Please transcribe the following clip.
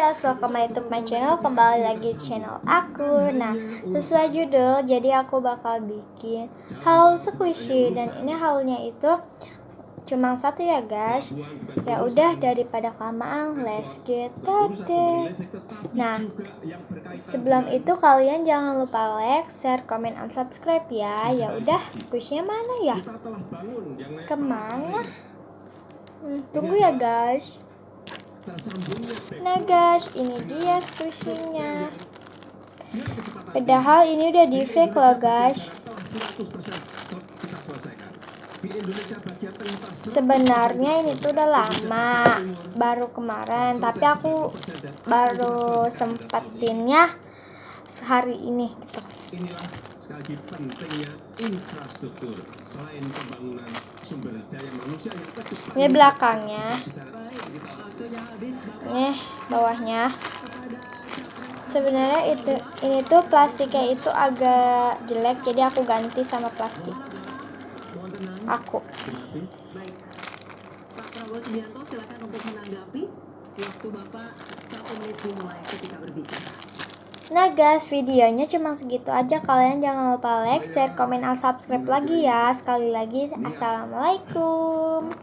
guys, welcome my YouTube my channel. Kembali lagi di channel aku. Nah, sesuai judul, jadi aku bakal bikin haul squishy. Dan ini haulnya itu cuma satu ya guys. Ya udah, daripada kelamaan, let's get started. Nah, sebelum itu kalian jangan lupa like, share, comment, and subscribe ya. Ya udah, squishy-nya mana ya? Kemana? Tunggu ya guys. Nah guys, ini dia squishy-nya. Padahal ini udah di fake loh guys. Sebenarnya ini tuh udah lama, baru kemarin, tapi aku baru sempetinnya sehari ini gitu. Inilah sekali lagi pentingnya infrastruktur selain pembangunan sumber daya manusia yang tepat. Ini belakangnya, ini bawahnya. Sebenarnya ini tuh plastiknya itu agak jelek, jadi aku ganti sama plastik aku. Baik, Pak Prabowo Subianto silakan untuk menanggapi. Waktu Bapak 1 menit dimulai ketika berbicara. Nah guys, videonya cuma segitu aja. Kalian jangan lupa like, share, komen, dan subscribe lagi ya. Sekali lagi, assalamualaikum.